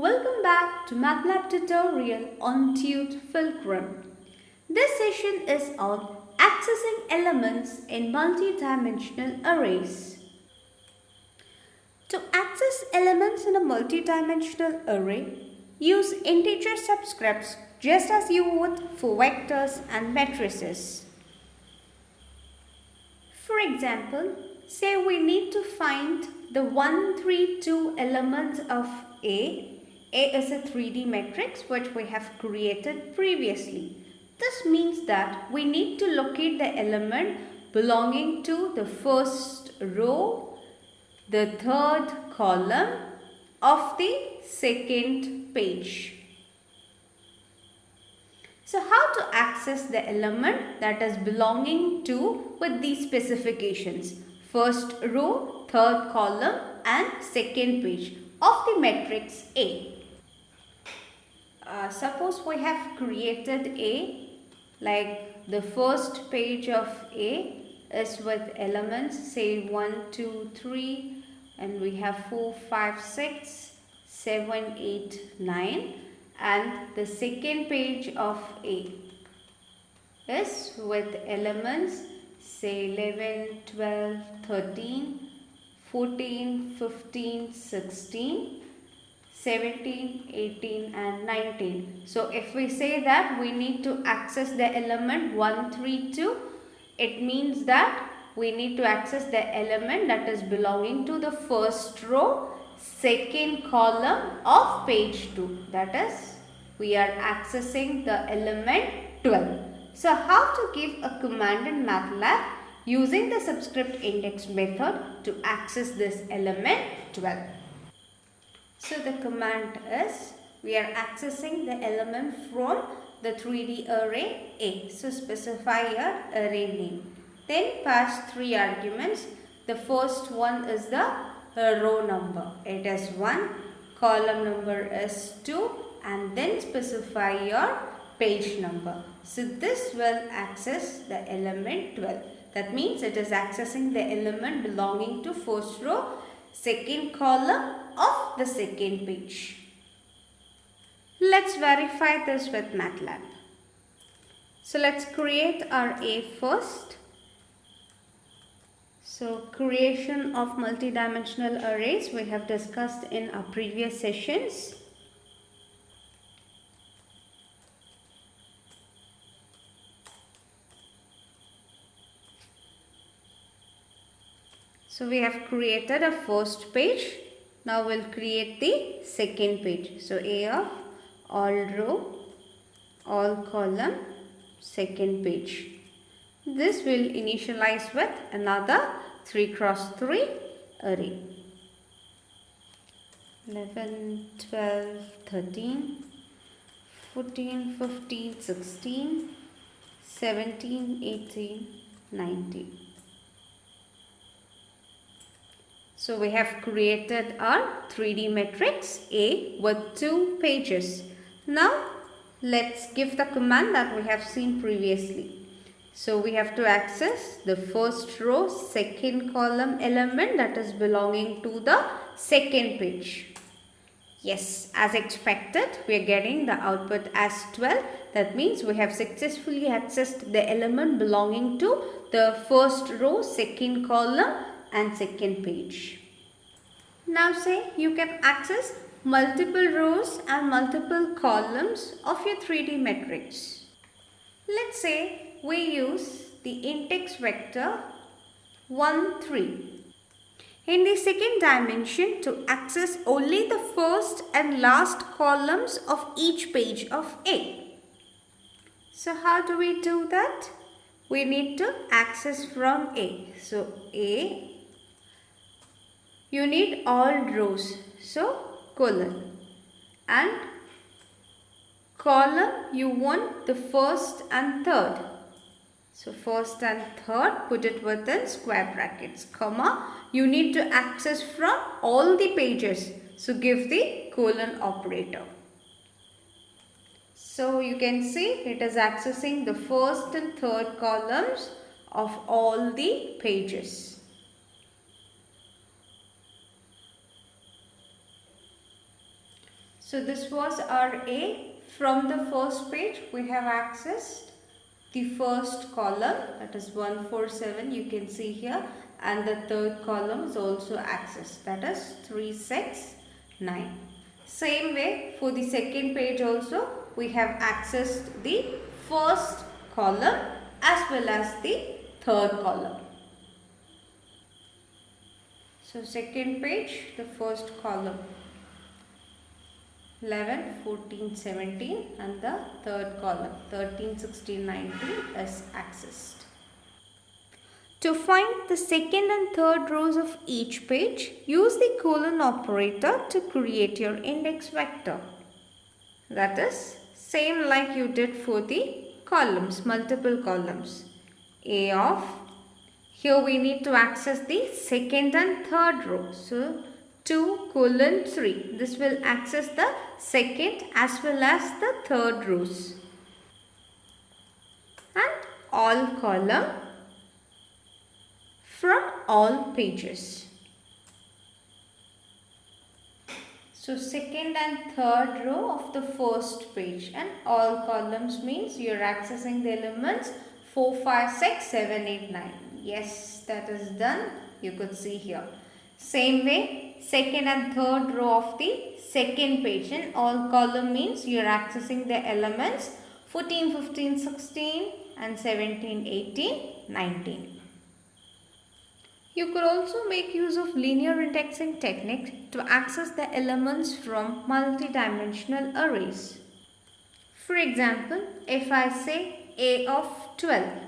Welcome back to Matlab tutorial on Tute Fulcrum. This session is on accessing elements in multidimensional arrays. To access elements in a multidimensional array, use integer subscripts just as you would for vectors and matrices. For example, say we need to find the 1, 3, 2 elements of A. A is a 3D matrix which we have created previously. This means that we need to locate the element belonging to the first row, the third column of the second page. So how to access the element that is belonging to with these specifications? First row, third column and second page of the matrix A. Suppose we have created A, like the first page of A is with elements say 1, 2, 3 and we have 4, 5, 6, 7, 8, 9 and the second page of A is with elements say 11, 12, 13, 14, 15, 16, 17, 18 and 19. So if we say that we need to access the element 1, 3, 2, it means that we need to access the element that is belonging to the first row, second column of page 2. That is, we are accessing the element 12. So how to give a command in Matlab using the subscript index method to access this element 12. So the command is, we are accessing the element from the 3D array A. So specify your array name. Then pass 3 arguments. The first one is the row number. It is 1. Column number is 2. And then specify your page number. So this will access the element 12. That means it is accessing the element belonging to first row, second column of the second page. Let's verify this with Matlab. So let's create our A first. So creation of multidimensional arrays we have discussed in our previous sessions. So we have created a first page. Now we'll create the second page. So A of all row, all column, second page. This will initialize with another 3 cross 3 array. 11, 12, 13, 14, 15, 16, 17, 18, 19. So we have created our 3D matrix A with 2 pages. Now let's give the command that we have seen previously. So we have to access the first row, second column element that is belonging to the second page. Yes, as expected, we are getting the output as 12. That means we have successfully accessed the element belonging to the first row, second column and second page. Now say you can access multiple rows and multiple columns of your 3D matrix. Let's say we use the index vector 1, 3. In the second dimension to access only the first and last columns of each page of A. So how do we do that? We need to access from A. So A, you need all rows, so colon, and column you want the first and third. So first and third, put it within square brackets, comma, you need to access from all the pages. So give the colon operator. So you can see it is accessing the first and third columns of all the pages. So this was our A. From the first page we have accessed the first column, that is 147, you can see here, and the third column is also accessed, that is 369. Same way for the second page also we have accessed the first column as well as the third column. So second page, the first column 11, 14, 17, and the third column 13, 16, 19 is accessed. To find the second and third rows of each page, use the colon operator to create your index vector. That is same like you did for the columns, multiple columns. A of, here we need to access the second and third row. So 2 colon 3. This will access the second as well as the third rows. And all column from all pages. So second and third row of the first page, and all columns means you are accessing the elements 4, 5, 6, 7, 8, 9. Yes, that is done. You could see here. Same way, second and third row of the second page, and all column means you are accessing the elements 14, 15, 16 and 17, 18, 19. You could also make use of linear indexing technique to access the elements from multidimensional arrays. For example, if I say A of 12,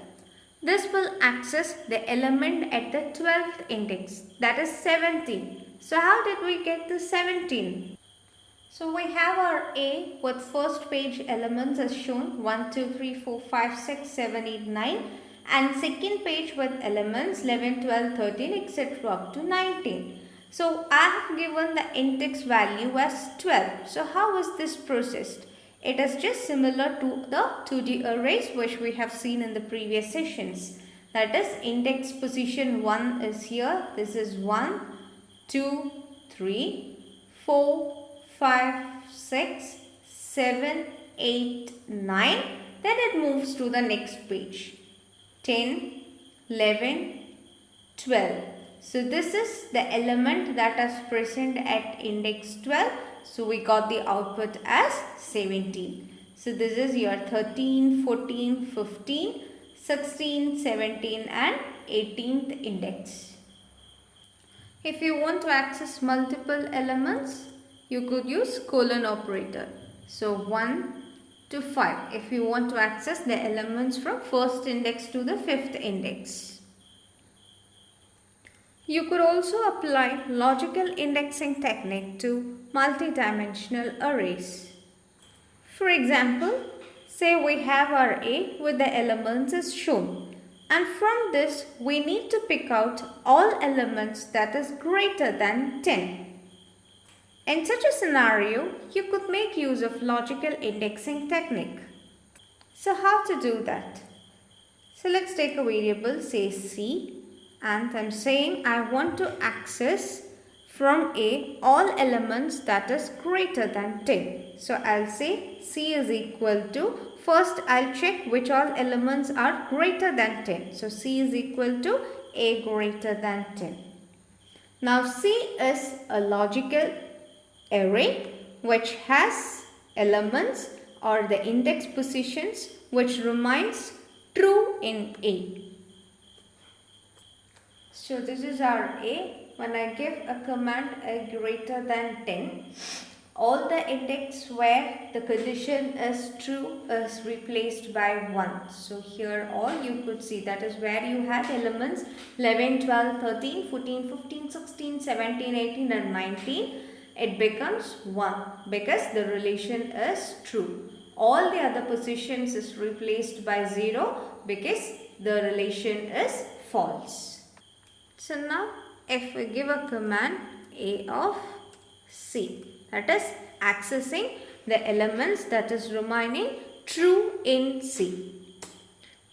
this will access the element at the 12th index, that is 17. So how did we get the 17? So we have our A with first page elements as shown 1, 2, 3, 4, 5, 6, 7, 8, 9, and second page with elements 11, 12, 13, etc. up to 19. So I have given the index value as 12. So how is this processed? It is just similar to the 2D arrays which we have seen in the previous sessions. That is, index position 1 is here. This is 1, 2, 3, 4, 5, 6, 7, 8, 9. Then it moves to the next page. 10, 11, 12. So this is the element that is present at index 12. So we got the output as 17. So this is your 13, 14, 15, 16, 17 and 18th index. If you want to access multiple elements, you could use colon operator. So 1 to 5 if you want to access the elements from first index to the 5th index. You could also apply logical indexing technique to multidimensional arrays. For example, say we have our A with the elements as shown, and from this we need to pick out all elements that is greater than 10. In such a scenario, you could make use of logical indexing technique. So how to do that? So let's take a variable, say C, and I'm saying I want to access from A all elements that is greater than 10. So I'll say C is equal to, first I'll check which all elements are greater than 10. So C is equal to A greater than 10. Now C is a logical array which has elements or the index positions which remains true in A. So this is our A. When I give a command A greater than 10, all the index where the condition is true is replaced by 1. So here all you could see, that is where you had elements 11, 12, 13, 14, 15, 16, 17, 18 and 19. It becomes 1 because the relation is true. All the other positions is replaced by 0 because the relation is false. So now if we give a command A of C, that is accessing the elements that is remaining true in C.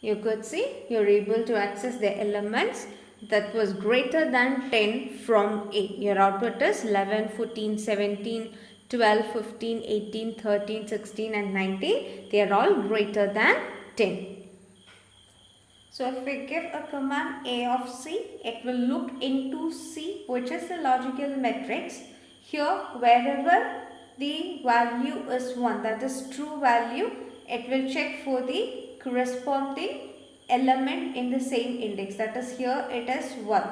You could see you are able to access the elements that was greater than 10 from A. Your output is 11, 14, 17, 12, 15, 18, 13, 16 and 19, they are all greater than 10. So if we give a command A of C, it will look into C, which is the logical matrix. Here, wherever the value is 1, that is true value, it will check for the corresponding element in the same index. That is, here it is 1.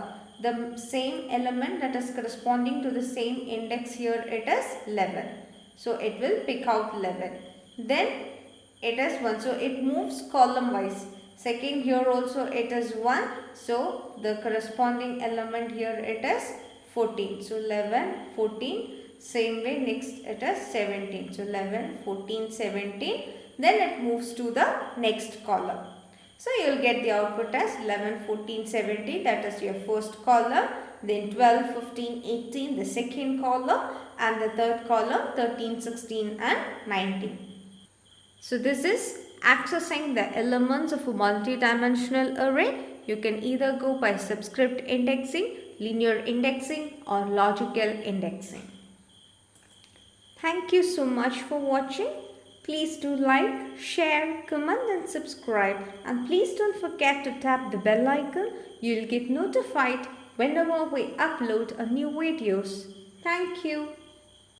The same element that is corresponding to the same index, here it is 11. So it will pick out 11. Then it is 1. So it moves column wise. Second, here also it is 1. So the corresponding element here it is 14. So 11, 14. Same way next it is 17. So 11, 14, 17. Then it moves to the next column. So you will get the output as 11, 14, 17. That is your first column. Then 12, 15, 18, the second column. And the third column 13, 16 and 19. So this is accessing the elements of a multidimensional array. You can either go by subscript indexing, linear indexing or logical indexing. Thank you so much for watching. Please do like, share, comment and subscribe. And please don't forget to tap the bell icon. You'll get notified whenever we upload a new videos. Thank you.